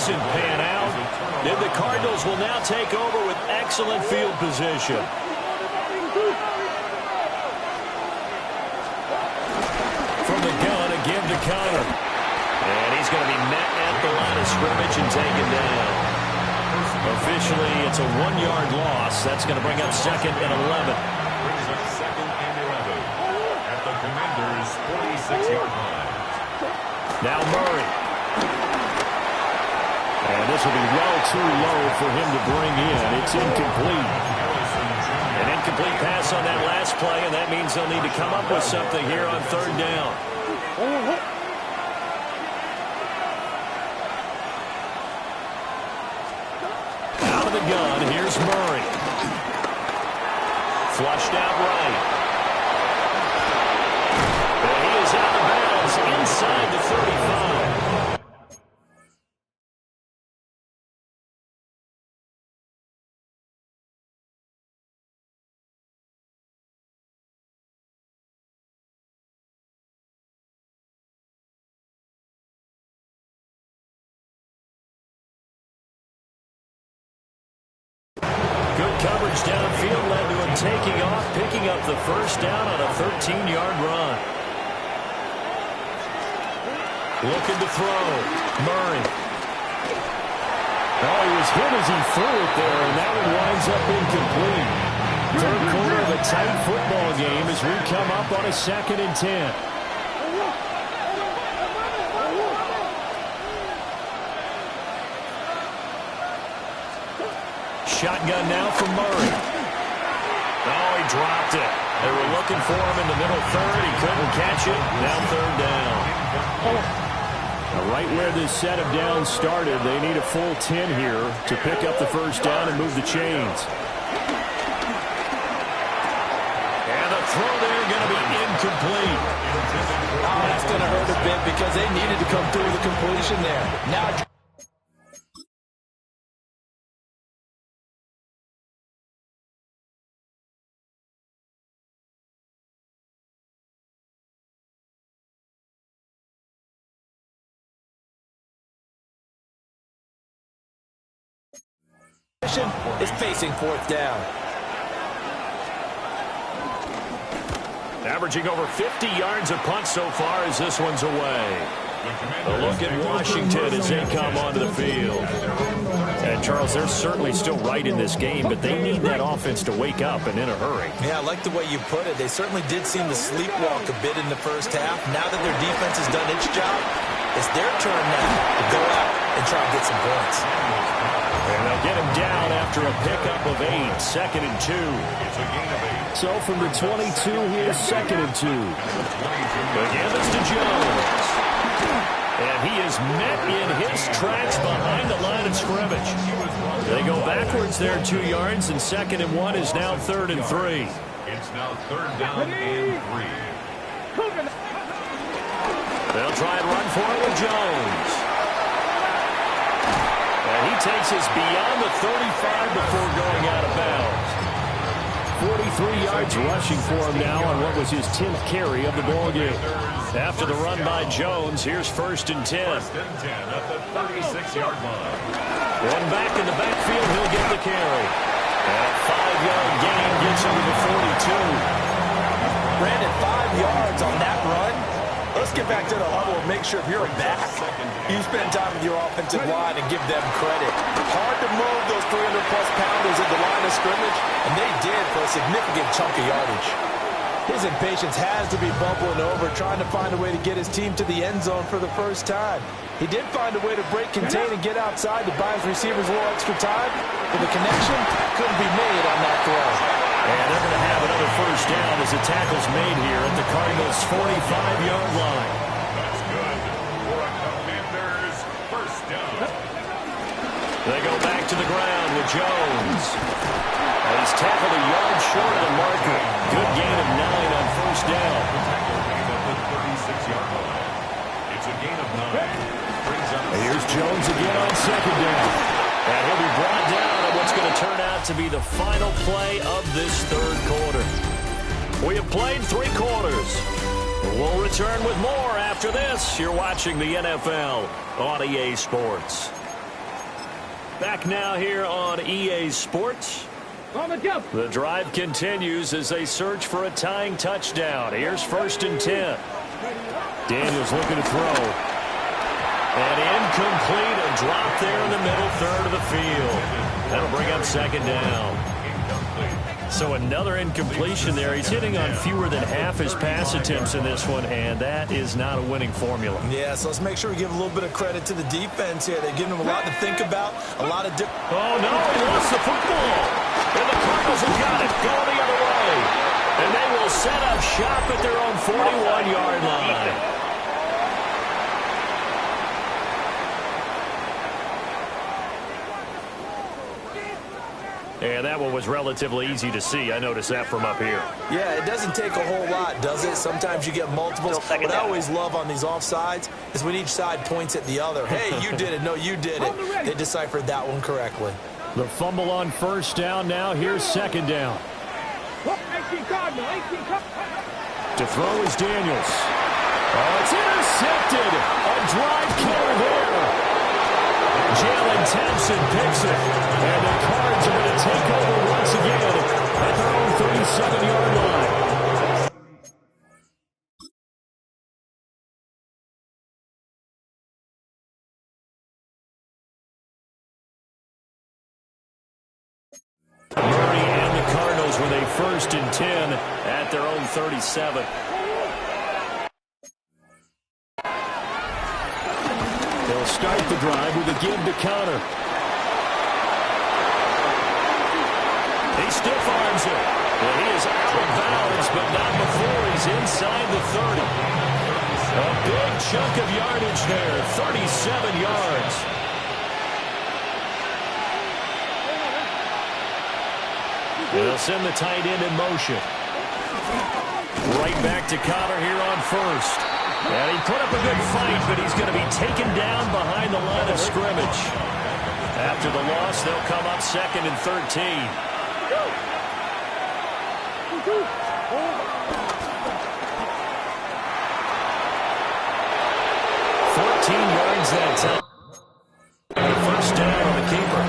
doesn't pan out. Then the Cardinals will now take over with excellent field position. From the gun, again to Connor. And he's going to be met at the line of scrimmage and taken down. Officially, it's a 1-yard loss. That's going to bring up 2nd and 11. Brings up 2nd and 11 at the Commanders' 46-yard line. Now Murray. And this will be well too low for him to bring in. It's incomplete. An incomplete pass on that last play, and that means they'll need to come up with something here on 3rd down. Out of the gun, here's Murray. Flushed out right. And he is out of bounds inside the 35. Good coverage downfield led to him taking off, picking up the 1st down on a 13-yard run. Looking to throw. Murray. Oh, he was hit as he threw it there, and that one winds up incomplete. 3rd quarter of a tight football game as we come up on a 2nd and 10. Shotgun now from Murray. Oh, he dropped it. They were looking for him in the middle 3rd. He couldn't catch it. Now 3rd down. Now right where this set of downs started, they need a full 10 here to pick up the 1st down and move the chains. And the throw there going to be incomplete. Oh, that's going to hurt a bit because they needed to come through with a completion there. Now is facing 4th down. Averaging over 50 yards a punt so far as this one's away. A look at Washington as they come onto the field. And, Charles, they're certainly still right in this game, but they need that offense to wake up and in a hurry. Yeah, I like the way you put it. They certainly did seem to sleepwalk a bit in the 1st half. Now that their defense has done its job, it's their turn now to go out and try to get some points. And they'll get him down after a pickup of 8, 2nd and 2. It's a gain of 8. So from the 22, here's 2nd and 2. Again, it's to Jones. And he is met in his tracks behind the line of scrimmage. They go backwards there 2 yards, and 2nd and 1 is now 3rd and 3. It's now 3rd down and 3. They'll try and run for it with Jones. And he takes us beyond the 35 before going out of bounds. 43 yards rushing for him now on what was his 10th carry of the ballgame. After the run by Jones, here's 1st and 10. 1st and 10 at the 36-yard line. One back in the backfield, he'll get the carry. And a 5-yard gain gets him to the 42. Brandon, 5 yards on that run. Let's get back to the huddle and make sure if you're a back, you spend time with your offensive line and give them credit. Hard to move those 300-plus pounders at the line of scrimmage, and they did for a significant chunk of yardage. His impatience has to be bubbling over, trying to find a way to get his team to the end zone for the 1st time. He did find a way to break, contain, and get outside to buy his receivers a little extra time, but the connection couldn't be made on that throw. And they're going to have another 1st down as the tackle's made here at the Cardinals' 45-yard line. That's good for a Commanders 1st down. They go back to the ground with Jones. And he's tackled a yard short of the marker. Good gain of 9 on 1st down. At the 36-yard line. It's a gain of 9. Brings up. And here's Jones again on 2nd down. And he'll be brought down on what's going to turn out to be the final play of this 3rd quarter. We have played 3 quarters. We'll return with more after this. You're watching the NFL on EA Sports. Back now here on EA Sports. The drive continues as they search for a tying touchdown. Here's 1st and 10. Daniels looking to throw. And incomplete. A drop there in the middle third of the field. That'll bring up 2nd down. So another incompletion there. He's hitting on fewer than half his pass attempts in this one, and that is not a winning formula. Yeah, so let's make sure we give a little bit of credit to the defense here. They're giving him a lot to think about, a lot of different... Oh, no, he lost the football. And the Cardinals have got it, going the other way. And they will set up shop at their own 41-yard line. And that one was relatively easy to see. I noticed that from up here. Yeah, it doesn't take a whole lot, does it? Sometimes you get multiples. What I always love on these offsides is when each side points at the other. Hey, you did it. No, you did it. They deciphered that one correctly. The fumble on 1st down now. Here's 2nd down. To throw is Daniels. Oh, it's intercepted. A drive killer there. Jalen Thompson picks it, and the Cards are going to take over once again at their own 37-yard line. Murray and the Cardinals with a 1st and 10 at their own 37. They'll start the drive with a give to Connor. He stiff arms it. And he is out of bounds, but not before he's inside the 30. A big chunk of yardage there, 37 yards. They'll send the tight end in motion. Right back to Connor here on 1st. And he put up a good fight, but he's going to be taken down behind the line of scrimmage. After the loss, they'll come up 2nd and 13. 14 yards that time. 1st down on the keeper.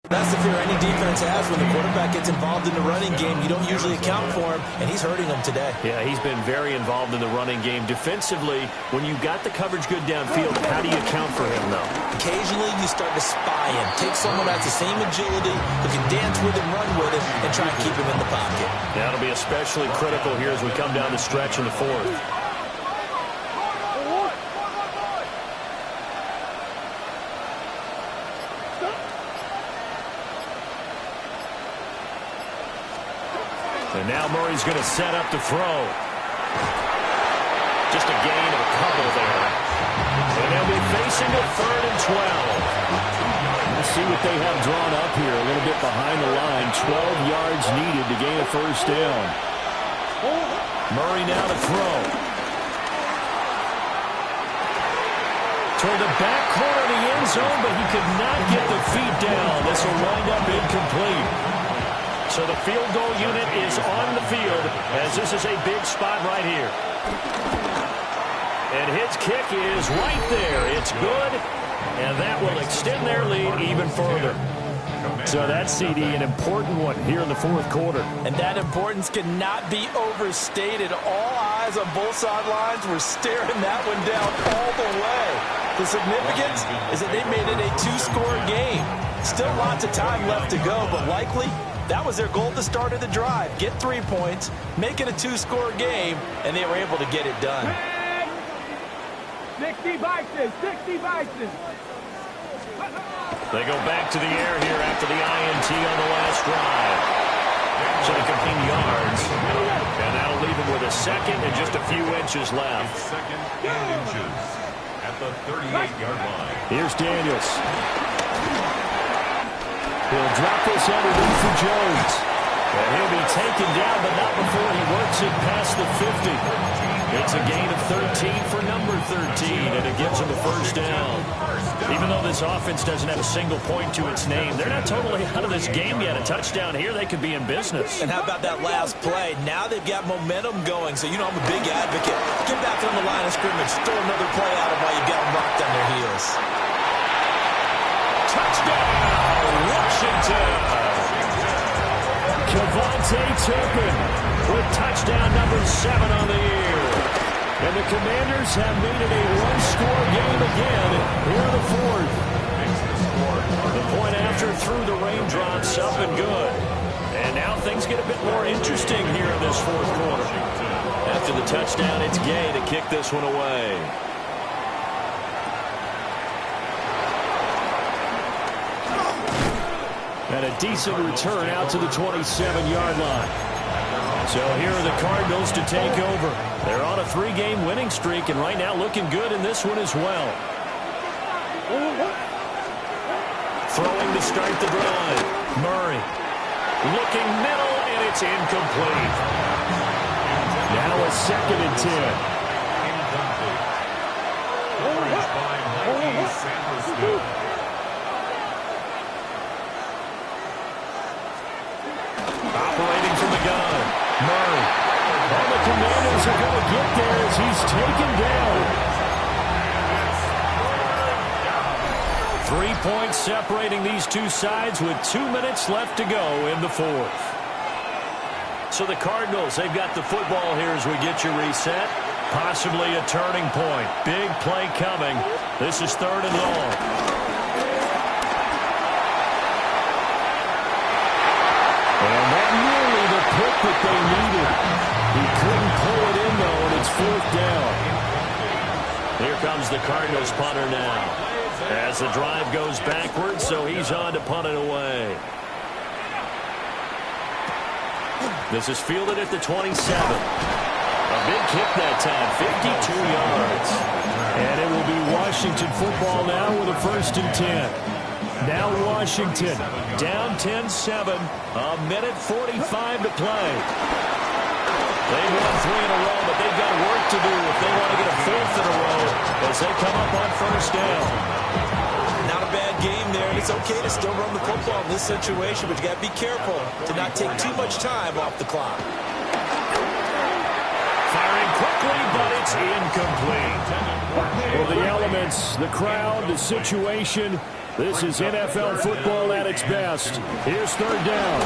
That's the fear any defense has when the quarterback gets involved in the running game. You don't usually account for him, and he's hurting them today. Yeah, he's been very involved in the running game. Defensively, when you got the coverage good downfield, how do you account for him, though? Occasionally, you start to spy him. Take someone that's the same agility, who can dance with him, run with him, and try and keep him in the pocket. That'll be especially critical here as we come down the stretch in the 4th. And now Murray's going to set up to throw. Just a gain of a couple there. And they'll be facing a 3rd and 12. We'll see what they have drawn up here. A little bit behind the line. 12 yards needed to gain a 1st down. Murray now to throw. Toward the back corner of the end zone, but he could not get the feet down. This will wind up incomplete. So the field goal unit is on the field as this is a big spot right here. And his kick is right there. It's good, and that will extend their lead even further. So that, CD, an important one here in the 4th quarter. And that importance cannot be overstated. All eyes on both sidelines were staring that one down all the way. The significance is that they made it a two-score game. Still lots of time left to go, but likely that was their goal at the start of the drive. Get 3 points, make it a two-score game, and they were able to get it done. 60 Vikings, 60 Vikings. They go back to the air here after the INT on the last drive. So they can gain yards. And that'll leave them with a second and just a few inches left. It's second and inches at the 38-yard line. Here's Daniels. He'll drop this underneath for Jones. And he'll be taken down, but not before he works it past the 50. It's a gain of 13 for number 13, and it gives him a first down. Even though this offense doesn't have a single point to its name, they're not totally out of this game yet. A touchdown here, they could be in business. And how about that last play? Now they've got momentum going, so you know I'm a big advocate. Get back on the line of scrimmage. Throw another play at them while you've got them rocked on their heels. Touchdown, Washington! Kevontae Turpin with touchdown number 7 on the year. And the Commanders have made it a one-score game again here in the fourth. The point after threw the raindrops up and good. And now things get a bit more interesting here in this fourth quarter. After the touchdown, it's Gay to kick this one away. And a decent return out to the 27-yard line. So here are the Cardinals to take over. They're on a 3-game winning streak, and right now looking good in this one as well. Throwing to start the drive. Murray looking middle, and it's incomplete. Now a 2nd and 10. Incomplete. Coverage by Mikey Sanderson. Operating from the gun. Murray. And the Commanders are going to get there as he's taken down. 3 points separating these two sides with 2 minutes left to go in the fourth. So the Cardinals, they've got the football here as we get you reset. Possibly a turning point. Big play coming. This is 3rd and long. And that nearly the pick that they needed. He couldn't pull it in, though, and it's 4th down. Here comes the Cardinals punter now. As the drive goes backwards, so he's on to punt it away. This is fielded at the 27. A big kick that time, 52 yards. And it will be Washington football now with a 1st and 10. Now Washington down 10-7, a minute 45 to play. They've won 3 in a row, but they've got work to do if they want to get a 4th in a row as they come up on 1st down. Not a bad game there, and it's okay to still run the football in this situation, but you got to be careful to not take too much time off the clock. Firing quickly, but it's incomplete. Well, the elements, the crowd, the situation, this is NFL football at its best. Here's 3rd down.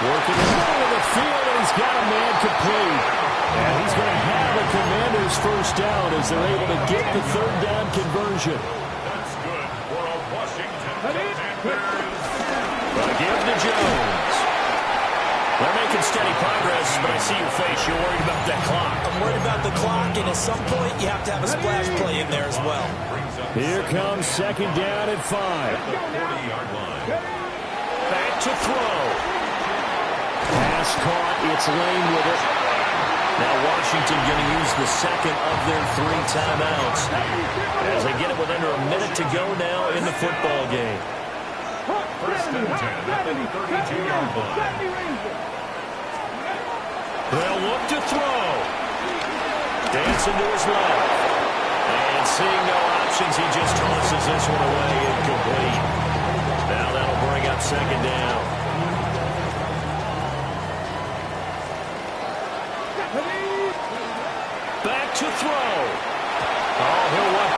Working in the middle of the field, and he's got a man complete. And he's going to have a Commander's 1st down as they're able to get the 3rd down conversion. That's good for a Washington Commanders. Going to give to Jones. They're making steady progress, but I see your face. You're worried about that clock. I'm worried about the clock, and at some point, you have to have a splash play in there as well. Here comes 2nd down at 5. At the 40-yard line. Back to throw. Pass caught. It's Lane with it. Now Washington going to use the 2nd of their 3 timeouts as they get it with under a minute to go now in the football game. 1st and 10 at the 32-yard line. They'll look to throw. Dancing to his left. And seeing no options, he just tosses this one away incomplete. Now that'll bring up 2nd down. Back to throw. Oh, he'll want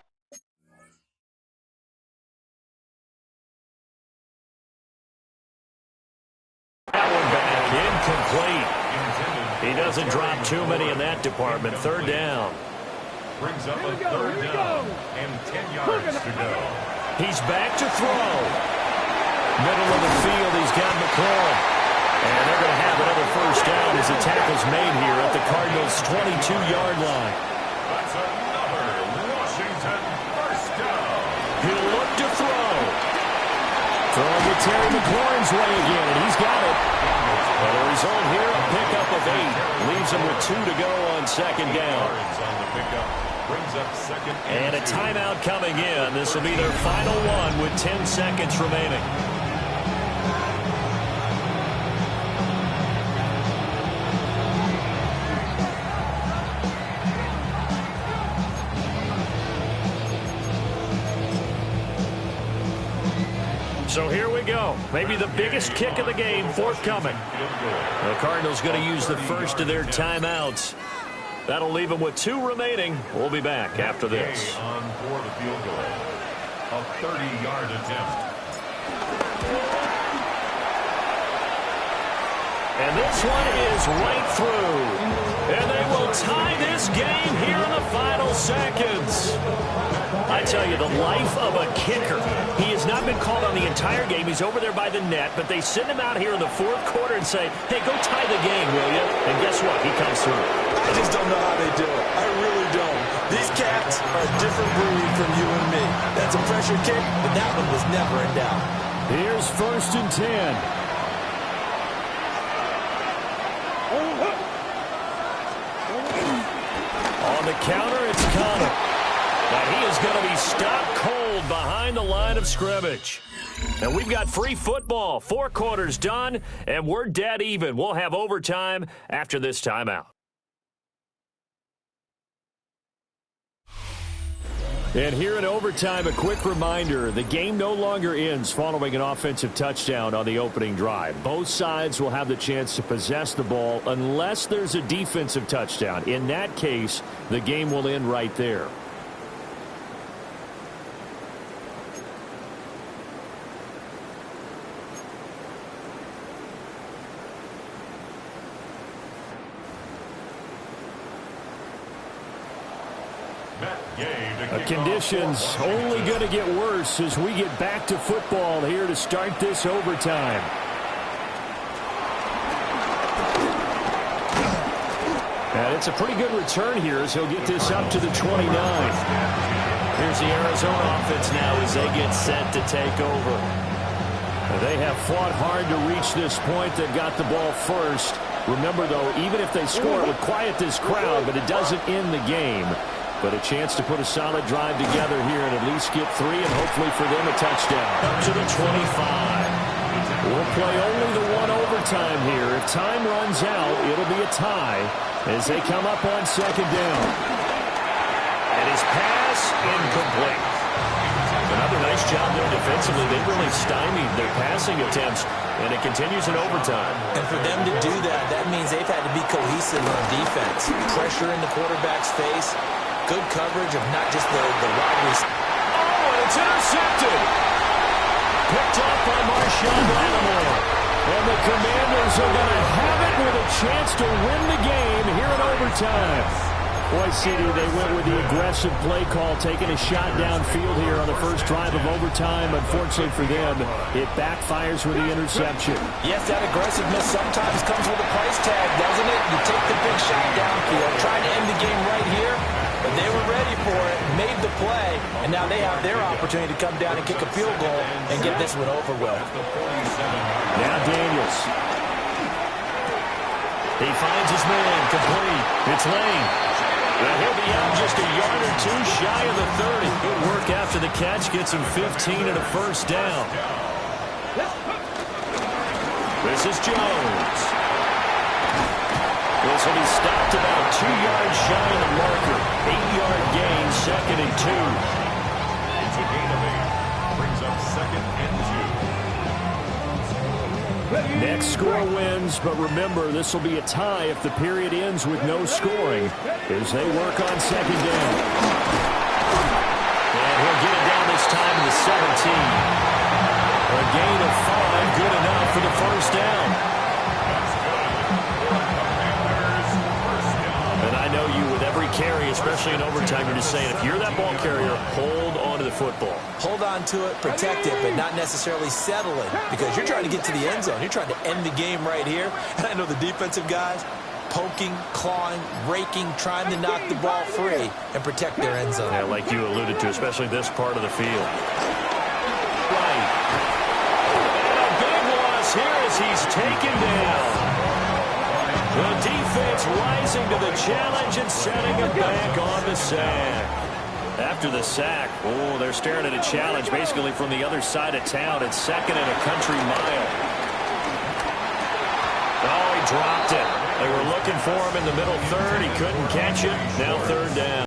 that one back. Incomplete. He doesn't drop too many in that department. 3rd down. brings up a third down and 10 yards to go. He's back to throw. Middle of the field, he's got McLaurin. And they're going to have another first down as the tackle's made here at the Cardinals' 22-yard line. That's another Washington first down. He'll look to throw. Throwing to Terry McLaurin's way again, and he's got it. Well, the result here, a pickup of 8. Leaves him with 2 to go on second down. On the pickup, brings up second And a timeout coming in. This will be their final one with 10 seconds remaining. So here we go. Maybe the biggest kick of the game forthcoming. The Cardinals going to use the first of their timeouts. That'll leave them with 2 remaining. We'll be back after this. On for the field goal. A 30-yard attempt. And this one is right through. And they will tie this game here in the final seconds. I tell you, the life of a kicker. He has not been called on the entire game. He's over there by the net, but they send him out here in the fourth quarter and say, hey, go tie the game, will you? And guess what? He comes through. I just don't know how they do it. I really don't. These cats are a different breed from you and me. That's a pressure kick, but that one was never in doubt. Here's 1st and 10. On the counter, it's Connor. But he is going to be stopped cold behind the line of scrimmage. And we've got free football. 4 quarters done, and we're dead even. We'll have overtime after this timeout. And here in overtime, a quick reminder, the game no longer ends following an offensive touchdown on the opening drive. Both sides will have the chance to possess the ball unless there's a defensive touchdown. In that case, the game will end right there. Conditions only going to get worse as we get back to football here to start this overtime. And it's a pretty good return here as he'll get this up to the 29. Here's the Arizona offense now as they get set to take over. They have fought hard to reach this point. They've got the ball first. Remember, though, even if they score, it would quiet this crowd, but it doesn't end the game. But a chance to put a solid drive together here and at least get 3 and hopefully for them a touchdown. Up to the 25. We'll play only the 1 overtime here. If time runs out, it'll be a tie as they come up on second down. And his pass incomplete. Another nice job there defensively. They really stymied their passing attempts, and it continues in overtime. And for them to do that, that means they've had to be cohesive on defense. Pressure in the quarterback's face. Good coverage of not just the wide receiver. Oh, and it's intercepted. Picked up by Marshawn Lattimore. And the Commanders are going to have it with a chance to win the game here in overtime. Boy, CD, they went with the aggressive play call, taking a shot downfield here on the first drive of overtime. Unfortunately for them, it backfires with the interception. Yes, that aggressiveness sometimes comes with a price tag, doesn't it? You take the big shot downfield, trying to end the game right here. But they were ready for it, made the play, and now they have their opportunity to come down and kick a field goal and get this one over with. Now Daniels. He finds his man, complete. It's Lane. Well, he'll be out just a yard or 2 shy of the 30. Good work after the catch, gets him 15 and a first down. This is Jones. This will be stopped about 2 yards shy of the marker. 8-yard gain, 2nd and 2. It's a gain of 8. Brings up 2nd and 2. Next score wins, but remember, this will be a tie if the period ends with no scoring as they work on second down. And he'll get it down this time to the 17. A gain of 5, good enough for the first down. And I know you, with every carry, especially in overtime. You're just saying, if you're that ball carrier, hold on to the football. Hold on to it, protect it, but not necessarily settle it, because you're trying to get to the end zone. You're trying to end the game right here. And I know the defensive guys poking, clawing, raking, trying to knock the ball free and protect their end zone. Yeah, like you alluded to, especially this part of the field. Right. And a big loss here as he's taken down. The defense rising to the challenge and setting it back on the sack. After the sack, oh, they're staring at a challenge basically from the other side of town. It's 2nd and a country mile. Oh, he dropped it. They were looking for him in the middle third. He couldn't catch it. Now 3rd down.